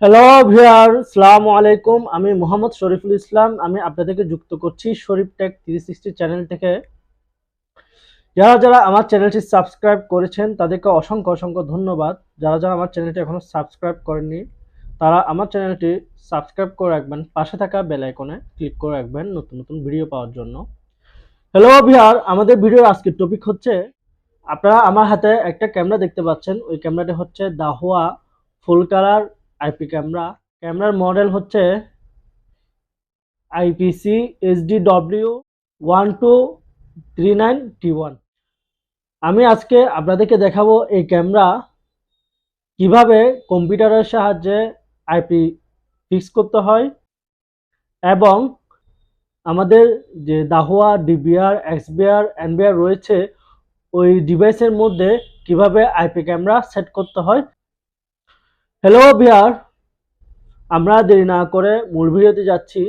Hello viewer, আসসালামু আলাইকুম। আমি মোহাম্মদ শরীফুল ইসলাম। আমি আপনাদেরকে যুক্ত করছি শরীফ টেক 360 চ্যানেল থেকে। যারা যারা আমার চ্যানেলটি সাবস্ক্রাইব করেছেন তাদেরকে অসংখ্য অসংখ্য ধন্যবাদ। যারা যারা আমার চ্যানেলটি এখনো সাবস্ক্রাইব করেননি তারা আমার চ্যানেলটি সাবস্ক্রাইব করে রাখবেন, পাশে থাকা বেল আইকনে ক্লিক করে রাখবেন নতুন নতুন ভিডিও পাওয়ার জন্য। হ্যালো ভিউয়ার, আমাদের ভিডিওর আজকের টপিক হচ্ছে, আপনারা আমার হাতে একটা ক্যামেরা দেখতে পাচ্ছেন। ওই ক্যামেরাটি হচ্ছে দাহুয়া ফুল কালার আইপি ক্যামেরা। ক্যামেরার মডেল হচ্ছে আইপিসি এইচডিডব্লিউ 1239T1। আমি আজকে আপনাদেরকে দেখাবো এই ক্যামেরা কিভাবে কম্পিউটারের সাহায্যে আইপি ফিক্স করতে হয় এবং আমাদের যে দাহুয়া ডিবিআর, এক্সবিআর, এনভিআর রয়েছে ওই ডিভাইসের মধ্যে কিভাবে আইপি ক্যামেরা সেট করতে হয়। হ্যালো ভিউয়ার, আমরা দেরি না করে মূল ভিডিওতে যাচ্ছি।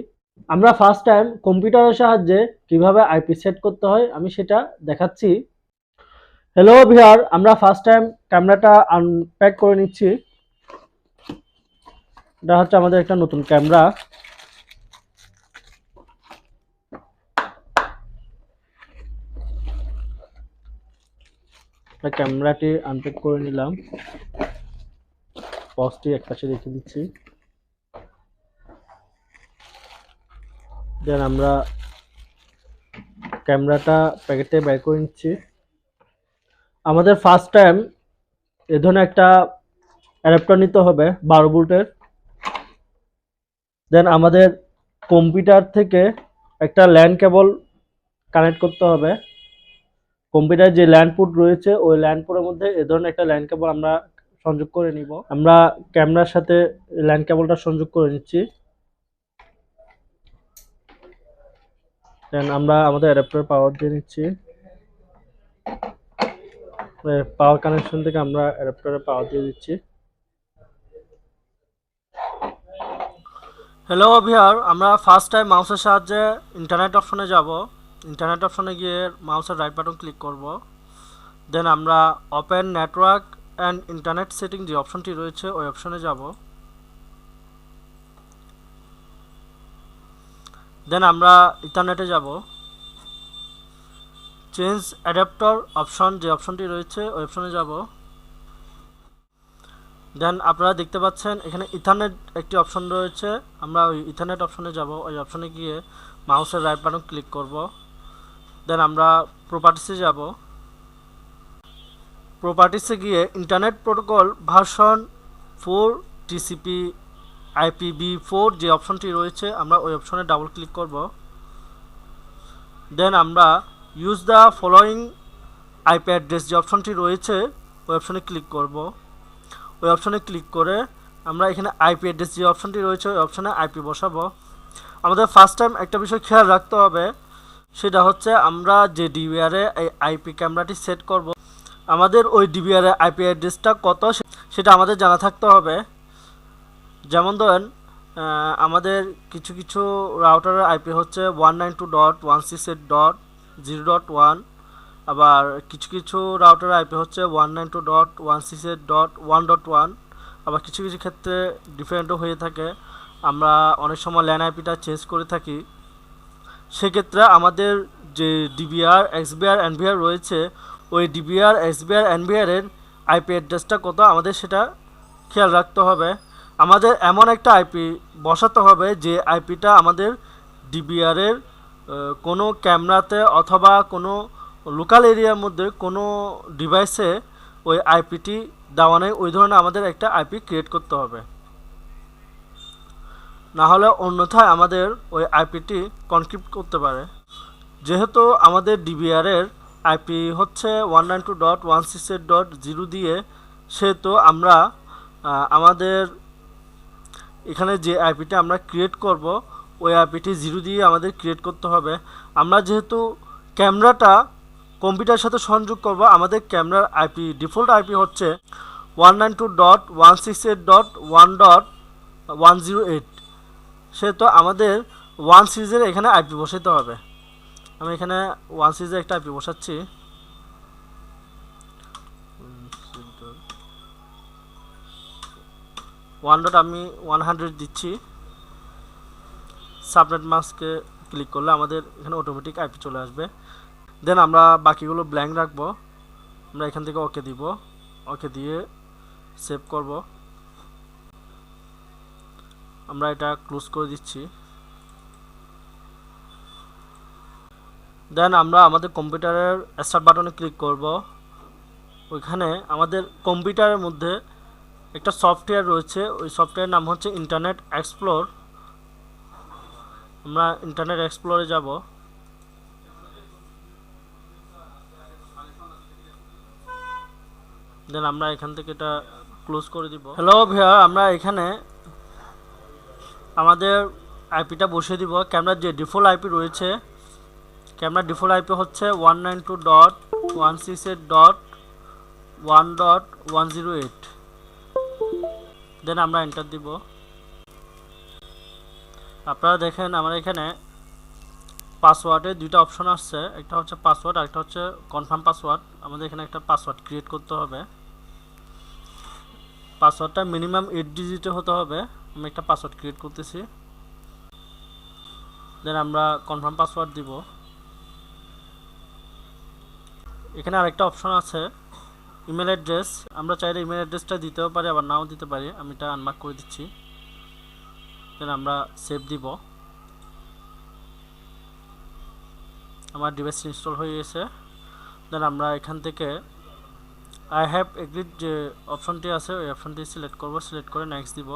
আমরা ফার্স্ট টাইম কম্পিউটারের সাহায্যে কিভাবে আইপি সেট করতে হয় আমি সেটা দেখাচ্ছি। হ্যালো ভিউয়ার, আমরা ফার্স্ট টাইম ক্যামেরাটা আনপ্যাক করে নিচ্ছি। এটা হচ্ছে আমাদের একটা নতুন ক্যামেরা। ক্যামেরাটি আনপ্যাক করে নিলাম, বক্সটি একপাশে রেখে দিচ্ছি। দেন আমরা ক্যামেরাটা প্যাকেট থেকে বের করে নিচ্ছি। আমাদের ফার্স্ট টাইম এ ধরনের একটা অ্যাডাপ্টার নিতে হবে 12 ভোল্টের। দেন আমাদের কম্পিউটার থেকে একটা ল্যান কেবল কানেক্ট করতে হবে। কম্পিউটার যে ল্যান পোর্ট রয়েছে ওই ল্যান পোর্টের মধ্যে এ ধরনের একটা ল্যান কেবল আমরা সংযোগ করে নিব। আমরা ক্যামেরার সাথে ল্যান কেবলটা সংযোগ করে নিচ্ছি। দেন আমরা আমাদের অ্যাডাপ্টার পাওয়ার দিয়ে নিচ্ছি। পাওয়ার কানেকশন থেকে আমরা অ্যাডাপ্টারে পাওয়ার দিয়ে দিচ্ছি। হ্যালো ভিউয়ার, আমরা ফার্স্ট টাইম মাউসের সাহায্যে ইন্টারনেট অপশনে যাব। ইন্টারনেট অপশনে গিয়ে মাউসের রাইট বাটন ক্লিক করব। দেন আমরা open network and internet setting যে অপশনটি রয়েছে ওই অপশনে যাব। দেন আমরা ইন্টারনেটে যাব। চেঞ্জ অ্যাডাপ্টার অপশন যে অপশনটি রয়েছে ওই অপশনে যাব। দেন আপনারা দেখতে পাচ্ছেন এখানে ইথারনেট একটি অপশন রয়েছে। আমরা ওই ইথারনেট অপশনে যাব। ওই অপশনে গিয়ে মাউসের রাইট বাটন ক্লিক করব। দেন আমরা প্রপার্টিসে যাব। প্রপার্টিসে গিয়ে internet protocol version 4 TCP IPv4 যে অপশনটি রয়েছে আমরা ওই অপশনে ডাবল ক্লিক করব। দেন আমরা use the following IP address যে অপশনটি রয়েছে ওই অপশনে ক্লিক করব। ওই অপশনে ক্লিক করে আমরা এখানে আইপি অ্যাড্রেস যে অপশনটি রয়েছে ওই অপশনে আইপি বসাবো। আমাদের ফার্স্ট টাইম একটা বিষয় খেয়াল রাখতে হবে, সেটা হচ্ছে আমরা যে ডিবিআরে এই আইপি ক্যামেরাটি সেট করব আমাদের ওই ডিবিআরে আইপি অ্যাড্রেসটা কত সেটা আমাদের জানা থাকতে হবে। যেমন ধরেন আমাদের কিছু কিছু রাউটারের আইপি হচ্ছে 192.168.0.1, আবার কিছু কিছু রাউটারের আইপি হচ্ছে 192.168.1.1, আবার কিছু কিছু ক্ষেত্রে ডিফারেন্টও হয়ে থাকে। আমরা অনেক সময় ল্যান আইপিটা চেঞ্জ করে থাকি। সেক্ষেত্রে আমাদের যে ডিবিআর, এক্সবিআর, এনভিআর রয়েছে ওই ডিবিআর, এক্সবিআর, এনভিআরের আইপি অ্যাড্রেসটা কত আমাদের সেটা খেয়াল রাখতে হবে। আমাদের এমন একটা আইপি বসাতে হবে যে আইপিটা আমাদের ডিবিআরের কোনো ক্যামেরাতে অথবা কোনো লোকাল এরিয়ার মধ্যে কোনো ডিভাইসে ওই আইপিটি দেওয়া নেই, ওই ধরনের আমাদের একটা আইপি ক্রিয়েট করতে হবে। না হলে অন্যথায় আমাদের ওই আইপিটি কনক্রিপ্ট করতে পারে। যেহেতু আমাদের ডিবিআরের আইপি হচ্ছে 192.168.0 দিয়ে, সেহেতু আমরা আমাদের এখানে যে আইপিটা আমরা ক্রিয়েট করব ওই আইপিটি 0 দিয়ে আমাদের ক্রিয়েট করতে হবে। আমরা যেহেতু ক্যামেরাটা কম্পিউটারের সাথে সংযোগ করব, আমাদের ক্যামেরার আইপি ডিফল্ট আইপি হচ্ছে 192.168.1.108, সেহেতু আমাদের 1 সিরিজের এখানে আইপি বসাতে হবে। আমি এখানে 1 সিরিজের একটা আইপি বসাচ্ছি। আমি 100 দিচ্ছি। সাবনেট মাস্কে ক্লিক করলে আমাদের এখানে অটোমেটিক আইপি চলে আসবে। দেন আমরা বাকিগুলো ব্ল্যাঙ্ক রাখবো। আমরা এখান থেকে ওকে দিব, ওকে দিয়ে সেভ করব। আমরা এটা ক্লোজ করে দিচ্ছি। দেন আমরা আমাদের কম্পিউটারের স্টার্ট বাটনে ক্লিক করব। ওইখানে আমাদের কম্পিউটারের মধ্যে একটা সফটওয়্যার রয়েছে, ওই সফটওয়্যারের নাম হচ্ছে ইন্টারনেট এক্সপ্লোর। আমরা ইন্টারনেট এক্সপ্লোরে যাব। দেন আমরা এখান থেকে এটা ক্লোজ করে দিব। হ্যালো ভিউয়ার, আমরা এখানে আমাদের আইপিটা বসিয়ে দিব। ক্যামেরার যে ডিফল্ট আইপি রয়েছে, ক্যামেরার ডিফল্ট আইপি হচ্ছে 192.168.1.108। দেন আমরা এন্টার দিব। আপনারা দেখেন আমার এখানে পাসওয়ার্ডে দুইটা অপশন আসছে, একটা হচ্ছে পাসওয়ার্ড আর একটা হচ্ছে কনফার্ম পাসওয়ার্ড। আমাদের এখানে একটা পাসওয়ার্ড ক্রিয়েট করতে হবে। পাসওয়ার্ডটা মিনিমাম 8 ডিজিটে হতে হবে। আমি একটা পাসওয়ার্ড ক্রিয়েট করতেছি। দেন আমরা কনফার্ম পাসওয়ার্ড দিব। এখানে আরেকটা অপশন আছে ইমেল অ্যাড্রেস। আমরা চাইলে ইমেল অ্যাড্রেসটা দিতেও পারি, আবার নাও দিতে পারি। আমি এটা আনমার্ক করে দিচ্ছি। দেন আমরা সেভ দিব। আমার ডিভাইস ইনস্টল হয়ে গেছে। দেন আমরা এখান থেকে আই হ্যাভ এগ্রিড যে অপশনটি আছে ওই অপশনটি সিলেক্ট করব। সিলেক্ট করে নেক্সট দিব।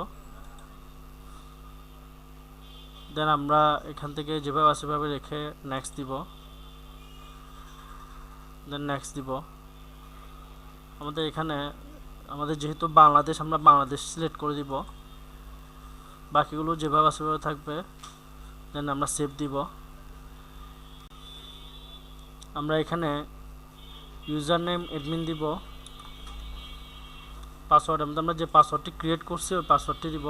দেন আমরা এখান থেকে যেভাবে আছে সেভাবে রেখে নেক্সট দিব। দেন নেক্সট দিব। আমাদের এখানে আমাদের যেহেতু বাংলাদেশ, আমরা বাংলাদেশ সিলেক্ট করে দিব। বাকিগুলো যেভাবে আছে সেভাবে থাকবে। দেন আমরা সেভ দিব। আমরা এখানে ইউজার নেম অ্যাডমিন দিব। পাসওয়ার্ড আমরা যে পাসওয়ার্ডটি ক্রিয়েট করছি ওই পাসওয়ার্ডটি দিব।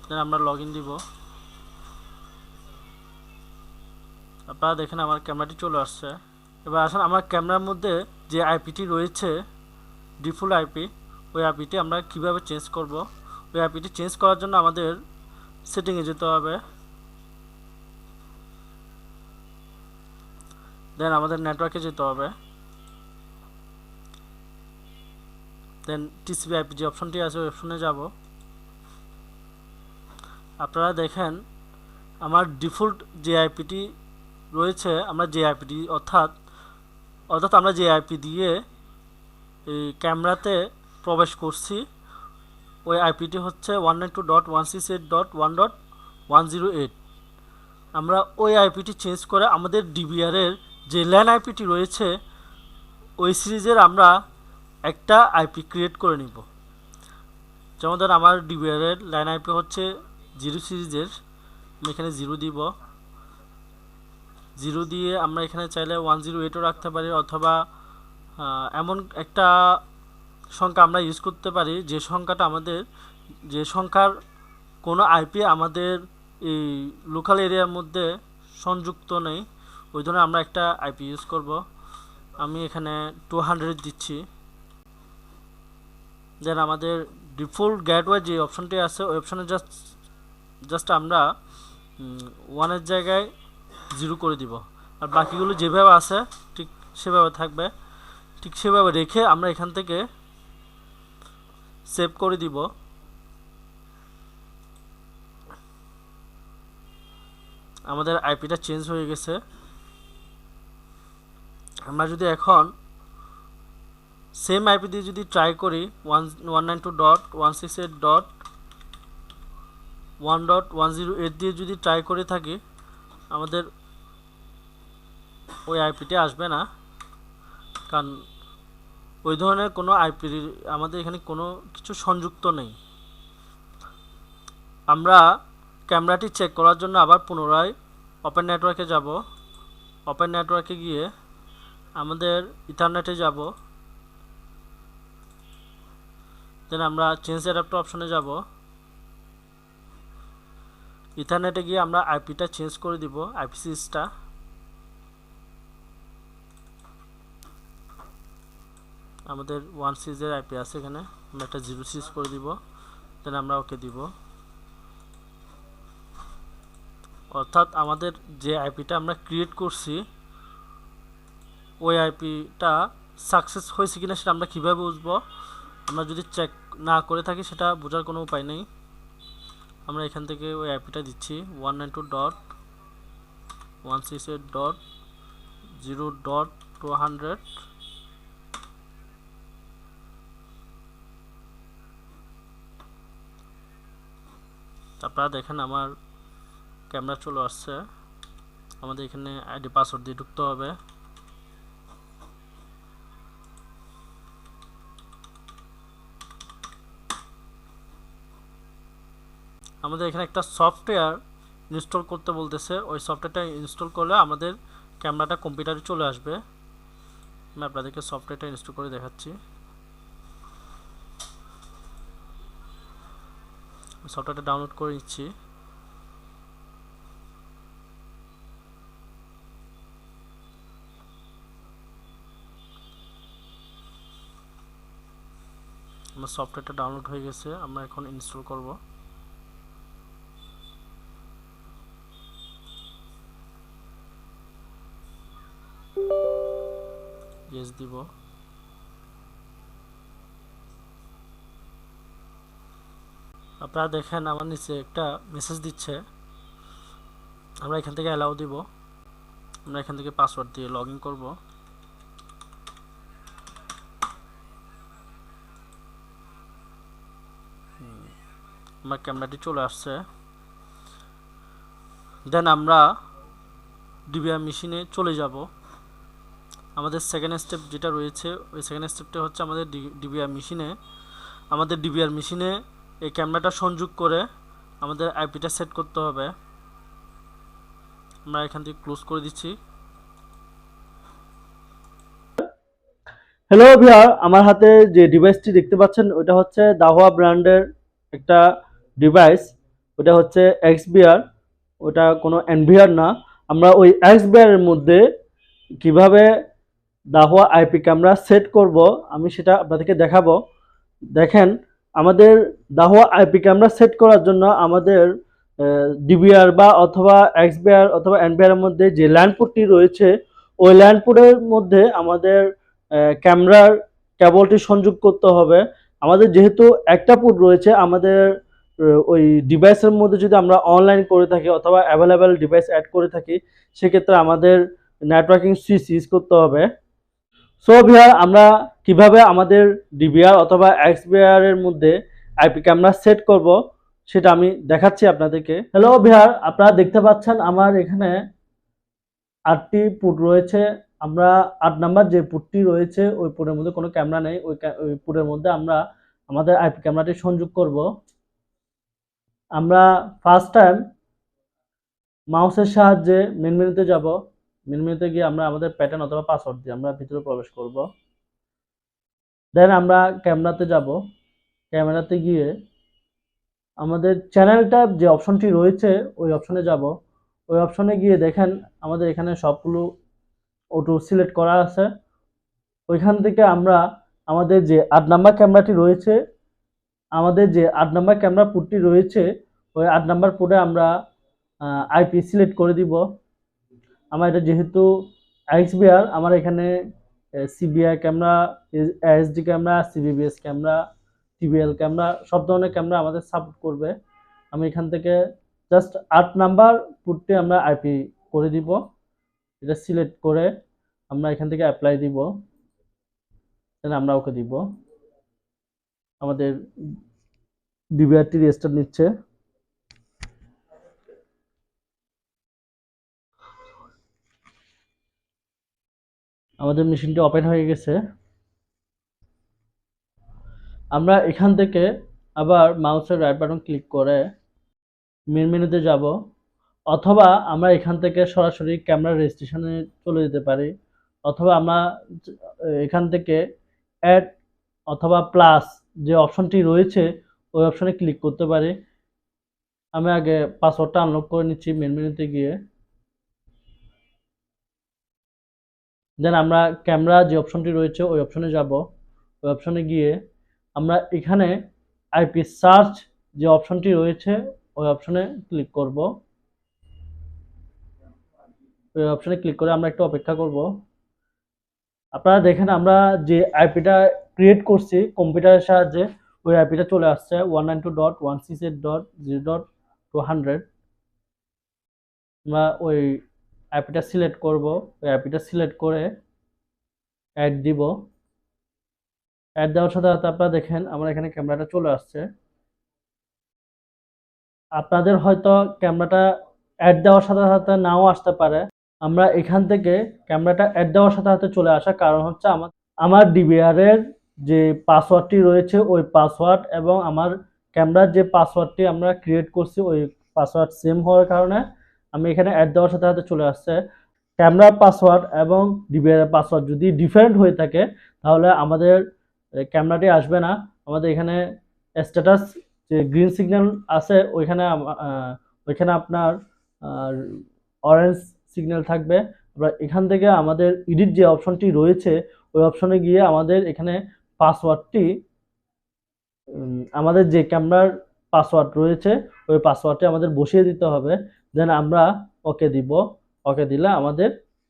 দেন আমরা লগ ইন দিব। আপনারা দেখেন আমার ক্যামেরাটি চলে আসছে। এবার আসেন আমার ক্যামেরার মধ্যে যে আইপিটি রয়েছে ডিফল্ট আইপি, ওই আইপিটি আমরা কিভাবে চেঞ্জ করব। ওই আইপিটি চেঞ্জ করার জন্য আমাদের সেটিংয়ে যেতে হবে। দেন আমাদের নেটওয়ার্কে যেতে হবে। দেন টিসিপি আইপি যে অপশনটি আছে ওই অপশনে যাব। আপনারা দেখেন আমার ডিফল্ট যে আইপিটি রয়েছে, আমরা যে আইপিটি অর্থাৎ আমরা যে আইপি দিয়ে এই ক্যামেরাতে প্রবেশ করছি ওই আইপিটি হচ্ছে 192.168.1.108। আমরা ওই আইপিটি চেঞ্জ করে আমাদের ডিবিআরের যে ল্যান আইপিটি রয়েছে ওই সিরিজের আমরা একটা আইপি ক্রিয়েট করে নিব। যেমন ধর আমার ডিবিআরের ল্যান আইপি হচ্ছে 0 সিরিজের, আমি এখানে 0 দিব। 0 দিয়ে আমরা এখানে চাইলে 108ও রাখতে পারি, অথবা এমন একটা সংখ্যা আমরা ইউজ করতে পারি যে সংখ্যাটা যে সংখ্যার কোনো আইপি আমাদের এই লোকাল এরিয়ার মধ্যে সংযুক্ত নেই, ওই ধরনের আমরা একটা আইপি ইউজ করব। আমি এখানে 200 দিচ্ছি। দেন আমাদের ডিফল্ট গেটওয়ে যে অপশনটি আছে ওই অপশনে জাস্ট আমরা 1-এর জায়গায় 0 করে দিব। আর বাকিগুলো যেভাবে আছে ঠিক সেভাবে থাকবে। ঠিক সেভাবে রেখে আমরা এখান থেকে সেভ করে দিব। আমাদের আইপিটা চেঞ্জ হয়ে গেছে। আমরা যদি এখন সেম আইপি দিয়ে যদি ট্রাই করি 192.168.1.108 দিয়ে যদি ট্রাই করে থাকি, আমাদের ওই আইপিটি আসবে না, কারণ ওই ধরনের কোনো আইপি আমাদের এখানে কোনো কিছু সংযুক্ত নেই। আমরা ক্যামেরাটি চেক করার জন্য আবার পুনরায় ওপেন নেটওয়ার্কে যাব। ওপেন নেটওয়ার্কে গিয়ে আমাদের ইথারনেটে যাব। দেন আমরা চেঞ্জ অ্যাডাপ্টার অপশনে যাব। ইথারনেটে গিয়ে আমরা আইপিটা চেঞ্জ করে দিব, আইপি সিরিজটা। আমাদের 1 সিরিজের আইপি আছে এখানে, আমরা একটা 0 সিরিজ করে দিব, দেন আমরা ওকে দিব। অর্থাৎ আমাদের যে আইপিটা আমরা ক্রিয়েট করছি ওই আইপিটা সাকসেস হয়েছে কিনা সেটা আমরা কীভাবে বুঝবো? আমরা যদি চেক না করে থাকি সেটা বোঝার কোনো উপায় নেই। আমরা এখান থেকে ওই আইপিটা দিচ্ছি 192.168.0.200। আপনারা দেখেন আমার ক্যামেরা চলে আসছে। আমাদের এখানে আইডি পাসওয়ার্ড দিয়ে ঢুকতে হবে। আমাদের এখানে একটা সফটওয়্যার ইনস্টল করতে বলতেছে, ওই সফটওয়্যারটা ইনস্টল করলে আমাদের ক্যামেরাটা কম্পিউটারে চলে আসবে। আমি আপনাদেরকে সফটওয়্যারটা ইনস্টল করে দেখাচ্ছি। সফটওয়্যারটা ডাউনলোড করে নিচ্ছি। আমার সফটওয়্যারটা ডাউনলোড হয়ে গেছে, আমরা এখন ইনস্টল করব। ইয়েস দিব। আপনারা দেখেন আমার নিচে একটা মেসেজ দিচ্ছে, আমরা এখান থেকে অ্যালাউ দিব। আমরা এখান থেকে পাসওয়ার্ড দিয়ে লগ ইন করবো। আমার ক্যামেরাটি চলে আসছে। দেন আমরা ডিবিআর মেশিনে চলে যাব। আমাদের সেকেন্ড স্টেপ যেটা রয়েছে ওই সেকেন্ড স্টেপটা হচ্ছে আমাদের ডিবিআর মেশিনে এই ক্যামেরাটা সংযোগ করে আমাদের আইপিটা সেট করতে হবে। আমরা এখান থেকে ক্লোজ করে দিচ্ছি। হ্যালো ভিউয়ার, আমার হাতে যে ডিভাইসটি দেখতে পাচ্ছেন ওটা হচ্ছে দাহুয়া ব্র্যান্ডের একটা ডিভাইস। ওটা হচ্ছে XVR, ওটা কোনো NVR না। আমরা ওই XVR এর মধ্যে কিভাবে দাহুয়া আইপি ক্যামেরা সেট করব আমি সেটা আপনাদেরকে দেখাবো। দেখেন, আমাদের দাহুয়া আইপি ক্যামেরা সেট করার জন্য আমাদের ডিবিআর বা অথবা XVR অথবা NVR এর মধ্যে যে ল্যান্ড পোর্টটি রয়েছে ওই ল্যান্ড পোর্টের মধ্যে আমাদের ক্যামেরার কেবলটি সংযোগ করতে হবে। আমাদের যেহেতু একটা পোর্ট রয়েছে, আমাদের ওই ডিভাইসের মধ্যে যদি আমরা অনলাইন করে থাকি অথবা অ্যাভেলেবেল ডিভাইস অ্যাড করে থাকি সেক্ষেত্রে আমাদের নেটওয়ার্কিং সুইচ ইউজ করতে হবে। সো ভিউয়ার, আমরা কিভাবে আমাদের ডিবিআর অথবা XVR এর মধ্যে আইপি ক্যামেরা সেট করব সেটা আমি দেখাচ্ছি আপনাদেরকে। হ্যালো ভিউয়ার, আপনারা দেখতে পাচ্ছেন আমার এখানে 8টি পুট রয়েছে। আমরা 8 নাম্বার যে পুটটি রয়েছে ওই পুটের মধ্যে কোনো ক্যামেরা নেই। ওই পুটের মধ্যে আমরা আমাদের আইপি ক্যামেরাটি সংযোগ করব। আমরা ফার্স্ট টাইম মাউসের সাহায্যে মেন মেনুতে যাব। মেন মেনুতে গিয়ে আমরা আমাদের প্যাটার্ন অথবা পাসওয়ার্ড দিয়ে আমরা ভিতরে প্রবেশ করব। দেন আমরা ক্যামেরাতে যাব। ক্যামেরাতে গিয়ে আমাদের চ্যানেলটা যে অপশনটি রয়েছে ওই অপশনে যাব। ওই অপশনে গিয়ে দেখেন আমাদের এখানে সবগুলো অটো সিলেক্ট করা আছে। ওইখান থেকে আমরা আমাদের যে 8 নাম্বার ক্যামেরাটি রয়েছে, আমাদের যে 8 নাম্বার ক্যামেরা পোর্টটি রয়েছে ওই 8 নাম্বার পোর্টে আমরা আইপি সিলেক্ট করে দিব। আমার এটা যেহেতু XVR, আমার এখানে CBR camera, SD camera, CBBS camera, TBL camera সব ধরনের ক্যামেরা আমাদের সাপোর্ট করবে। আমি এখান থেকে জাস্ট 8 নাম্বার পোর্টে আমরা আইপি করে দিব। এটা সিলেক্ট করে আমরা এখান থেকে অ্যাপ্লাই দিব, দেন আমরা ওকে দিব। আমাদের ডিবিআরটি রেজিস্টার নিচ্ছে। আমাদের মেশিনটি ওপেন হয়ে গেছে। আমরা এখান থেকে আবার মাউসের রাইট বাটন ক্লিক করে মেন মেনুতে যাব, অথবা আমরা এখান থেকে সরাসরি ক্যামেরা রেজিস্ট্রেশনে চলে যেতে পারি, অথবা আমরা এখান থেকে অ্যাড অথবা প্লাস যে অপশনটি রয়েছে ওই অপশনে ক্লিক করতে পারি। আমি আগে পাসওয়ার্ডটা আনলক করে নিচ্ছি মেন মেনুতে গিয়ে। দেন আমরা ক্যামেরা যে অপশনটি রয়েছে ওই অপশনে যাব। ওই অপশনে গিয়ে আমরা এখানে আইপি সার্চ যে অপশনটি রয়েছে ওই অপশনে ক্লিক করব। ওই অপশনে ক্লিক করে আমরা একটু অপেক্ষা করব। আপনারা দেখেন আমরা যে আইপিটা ক্রিয়েট করছি কম্পিউটারের সাহায্যে ওই আইপিটা চলে আসছে 192.168.0.200। আমরা ওই আইপিটা সিলেক্ট করব। ওই আইপিটা সিলেক্ট করে অ্যাড দিব। অ্যাড দেওয়ার সাথে সাথে আপনারা দেখেন আমার এখানে ক্যামেরাটা চলে আসছে। আপনাদের হয়তো ক্যামেরাটা অ্যাড দেওয়ার সাথে সাথে নাও আসতে পারে। আমরা এখান থেকে ক্যামেরাটা অ্যাড দেওয়ার সাথে সাথে চলে আসা কারণ হচ্ছে আমার ডিভিআর এর যে পাসওয়ার্ডটি রয়েছে ওই পাসওয়ার্ড এবং আমার ক্যামেরার যে পাসওয়ার্ডটি আমরা ক্রিয়েট করছি ওই পাসওয়ার্ড সেম হওয়ার কারণে আমি এখানে অ্যাড দেওয়ার সাথে সাথে চলে আসছে। ক্যামেরার পাসওয়ার্ড এবং ডিভিআর এর পাসওয়ার্ড যদি ডিফারেন্ট হয়ে থাকে তাহলে আমাদের ক্যামেরাটি আসবে না। আমাদের এখানে স্ট্যাটাস যে গ্রিন সিগন্যাল আছে ওইখানে আপনার অরেঞ্জ সিগন্যাল থাকবে। এবার এখান থেকে আমাদের এডিট যে অপশনটি রয়েছে ওই অপশনে গিয়ে আমাদের এখানে পাসওয়ার্ডটি আমাদের যে ক্যামেরার পাসওয়ার্ড রয়েছে ওই পাসওয়ার্ডটি আমাদের বসিয়ে দিতে হবে। দেন আমরা ওকে দিব। ওকে দিলে আমাদের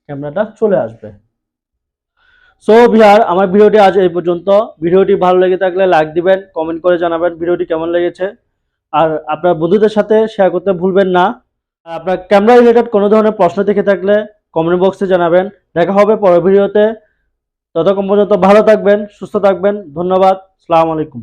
ক্যামেরাটা চলে আসবে। সো ভিউয়ার আমার ভিডিওটি আজ এই পর্যন্ত। ভিডিওটি ভালো লেগে থাকলে লাইক দিবেন, কমেন্ট করে জানাবেন ভিডিওটি কেমন লেগেছে। আর আপনার বন্ধুদের সাথে শেয়ার করতে ভুলবেন না। আপনার ক্যামেরা রিলেটেড কোনো ধরনের প্রশ্ন থেকে থাকলে কমেন্ট বক্সে জানাবেন। দেখা হবে পরের ভিডিওতে। ততক্ষণ পর্যন্ত ভালো থাকবেন, সুস্থ থাকবেন। ধন্যবাদ। আসসালামু আলাইকুম।